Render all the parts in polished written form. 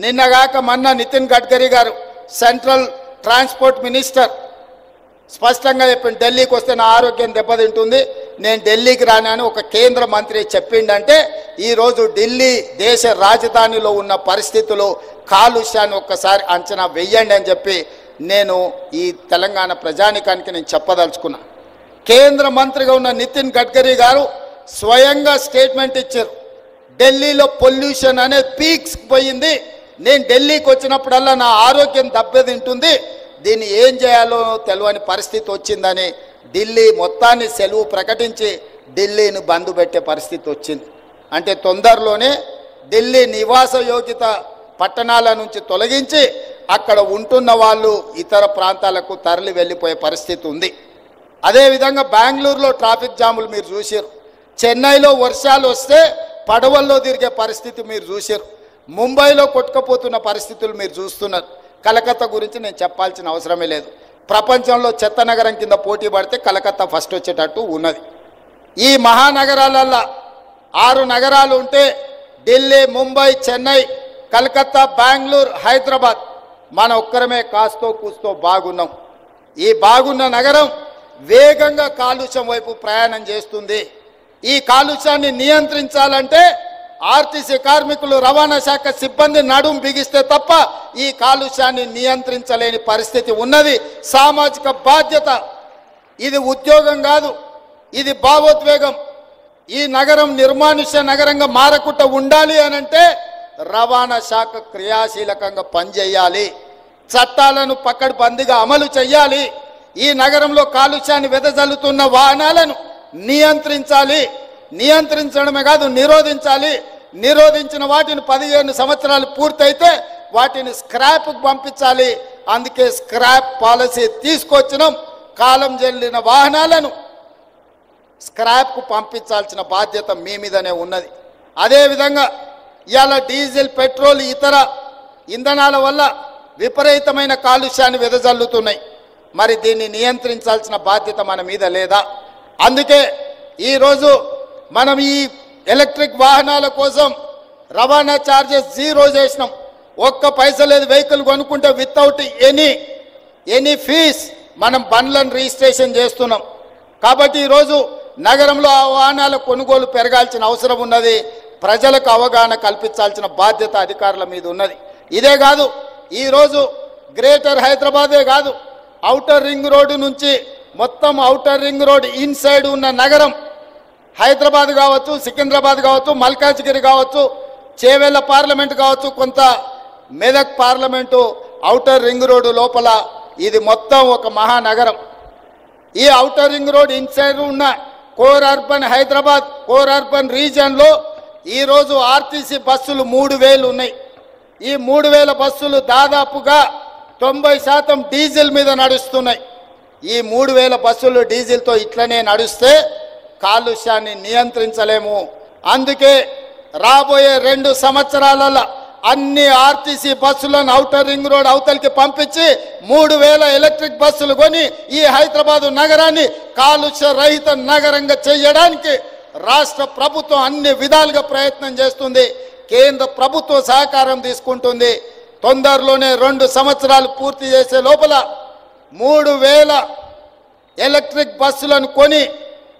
నిన్నగాక మొన్న నితిన్ గడ్కరీ గారు సెంట్రల్ ట్రాన్స్పోర్ట్ మినిస్టర్ స్పష్టంగా చెప్పిండు, ఢిల్లీకి వస్తే నా ఆరోగ్యం దెబ్బతింటుంది, నేను ఢిల్లీకి రానని ఒక కేంద్ర మంత్రి చెప్పిండంటే ఈరోజు ఢిల్లీ దేశ రాజధానిలో ఉన్న పరిస్థితులు కాలుష్యాన్ని ఒక్కసారి అంచనా వెయ్యండి అని చెప్పి నేను ఈ తెలంగాణ ప్రజానికానికి నేను చెప్పదలుచుకున్నా. కేంద్ర మంత్రిగా ఉన్న నితిన్ గడ్కరీ గారు స్వయంగా స్టేట్మెంట్ ఇచ్చారు, ఢిల్లీలో పొల్యూషన్ అనేది పీక్స్కి పోయింది, నేను ఢిల్లీకి వచ్చినప్పుడల్లా నా ఆరోగ్యం దెబ్బతింటుంది, దీన్ని ఏం చేయాలో తెలియని పరిస్థితి వచ్చిందని ఢిల్లీ మొత్తాన్ని సెలవు ప్రకటించి ఢిల్లీని బంద్ పెట్టే పరిస్థితి వచ్చింది. అంటే తొందరలోనే ఢిల్లీ నివాస యోగ్యత పట్టణాల నుంచి తొలగించి అక్కడ ఉంటున్న వాళ్ళు ఇతర ప్రాంతాలకు తరలి వెళ్ళిపోయే పరిస్థితి ఉంది. అదేవిధంగా బెంగళూరులో ట్రాఫిక్ జాములు మీరు చూసారు, చెన్నైలో వర్షాలు వస్తే పడవల్లో తిరిగే పరిస్థితి మీరు చూసారు, ముంబైలో కొట్టుకుపోతున్న పరిస్థితులు మీరు చూస్తున్నారు. కలకత్తా గురించి నేను చెప్పాల్సిన అవసరమే లేదు, ప్రపంచంలో చెత్త నగరం కింద పోటీ పడితే కలకత్తా ఫస్ట్ వచ్చేటట్టు ఉన్నది. ఈ మహానగరాలల్లో 6 నగరాలు ఉంటే ఢిల్లీ, ముంబై, చెన్నై, కలకత్తా, బెంగళూరు, హైదరాబాద్ మన ఒక్కరమే కాస్తో కూస్తో బాగున్నాం. ఈ బాగున్న నగరం వేగంగా కాలుష్యం వైపు ప్రయాణం చేస్తుంది. ఈ కాలుష్యాన్ని నియంత్రించాలంటే ఆర్టీసీ కార్మికులు, రవాణా శాఖ సిబ్బంది నడుం బిగిస్తే తప్ప ఈ కాలుష్యాన్ని నియంత్రించలేని పరిస్థితి ఉన్నది. సామాజిక బాధ్యత, ఇది ఉద్యోగం కాదు, ఇది భావోద్వేగం. ఈ నగరం నిర్మానుష్య నగరంగా మారకుండా ఉండాలి అనంటే రవాణా శాఖ క్రియాశీలకంగా పనిచేయాలి, చట్టాలను పకడ్బందీగా అమలు చేయాలి, ఈ నగరంలో కాలుష్యాన్ని వెదజల్లుతున్న వాహనాలను నియంత్రించాలి, నియంత్రించడమే కాదు నిరోధించాలి. నిరోధించిన వాటిని 15 సంవత్సరాలు పూర్తయితే వాటిని స్క్రాప్కు పంపించాలి. అందుకే స్క్రాప్ పాలసీ తీసుకొచ్చినాం. కాలం చెల్లిన వాహనాలను స్క్రాప్కు పంపించాల్సిన బాధ్యత మీ మీదనే ఉన్నది. అదేవిధంగా ఇవాళ డీజిల్, పెట్రోల్, ఇతర ఇంధనాల వల్ల విపరీతమైన కాలుష్యాన్ని వెదజల్లుతున్నాయి. మరి దీన్ని నియంత్రించాల్సిన బాధ్యత మన మీద లేదా? అందుకే ఈరోజు మనం ఈ ఎలక్ట్రిక్ వాహనాల కోసం రవాణా ఛార్జెస్ 0 చేసినాం. ఒక్క పైసా లేదు. వెహికల్ కొనుక్కుంటే వితౌట్ ఎనీ ఫీజ్ మనం బండ్లను రిజిస్ట్రేషన్ చేస్తున్నాం. కాబట్టి ఈరోజు నగరంలో ఆ వాహనాల కొనుగోలు పెరగాల్సిన అవసరం ఉన్నది. ప్రజలకు అవగాహన కల్పించాల్సిన బాధ్యత అధికారుల మీద ఉన్నది. ఇదే కాదు, ఈరోజు గ్రేటర్ హైదరాబాదే కాదు, ఔటర్ రింగ్ రోడ్డు నుంచి మొత్తం ఔటర్ రింగ్ రోడ్ ఇన్సైడ్ ఉన్న నగరం హైదరాబాద్ కావచ్చు, సికింద్రాబాద్ కావచ్చు, మల్కాజ్గిరి కావచ్చు, చేవెళ్ళ పార్లమెంట్ కావచ్చు, కొంత Medak parliament outer ring road లోపల ఇది మొత్తం ఒక మహానగరం. ఈ ఔటర్ రింగ్ రోడ్ ఇన్సైడ్ ఉన్న core urban Hyderabad, core urban రీజియన్లో ఈరోజు ఆర్టీసీ బస్సులు 3000 ఉన్నాయి. ఈ 3000 బస్సులు దాదాపుగా 90% డీజిల్ మీద నడుస్తున్నాయి. ఈ 3000 బస్సులు డీజిల్తో ఇట్లనే నడుస్తే కాలుష్యాన్ని నియంత్రించలేము. అందుకే రాబోయే 2 సంవత్సరాలలో అన్ని ఆర్టీసీ బస్సులను ఔటర్ రింగ్ రోడ్ అవతలికి పంపించి 3000 ఎలక్ట్రిక్ బస్సులు కొని ఈ హైదరాబాదు నగరాన్ని కాలుష్య రహిత నగరంగా చేయడానికి రాష్ట్ర ప్రభుత్వం అన్ని విధాలుగా ప్రయత్నం చేస్తుంది. కేంద్ర ప్రభుత్వం సహకారం తీసుకుంటుంది. తొందరలోనే 2 సంవత్సరాలు పూర్తి చేసే లోపల 3000 ఎలక్ట్రిక్ బస్సులను కొని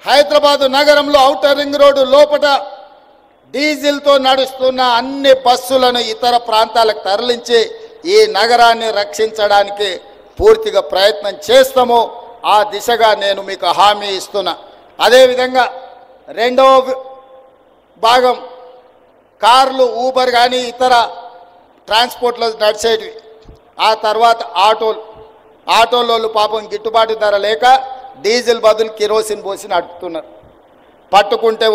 హైదరాబాదు నగరంలో ఔటర్ రింగ్ రోడ్డు లోపల డీజిల్తో నడుస్తున్న అన్ని బస్సులను ఇతర ప్రాంతాలకు తరలించి ఈ నగరాన్ని రక్షించడానికి పూర్తిగా ప్రయత్నం చేస్తాము. ఆ దిశగా నేను మీకు హామీ ఇస్తున్నా. అదేవిధంగా రెండవ భాగం కార్లు, ఊబర్ కానీ ఇతర ట్రాన్స్పోర్ట్లో నడిచేటివి. ఆ తర్వాత ఆటోలోళ్ళు పాపం గిట్టుబాటు ధర లేక డీజిల్ బదులు కిరోసిన్ పోసి నడుపుతున్నారు. పట్టుకుంటే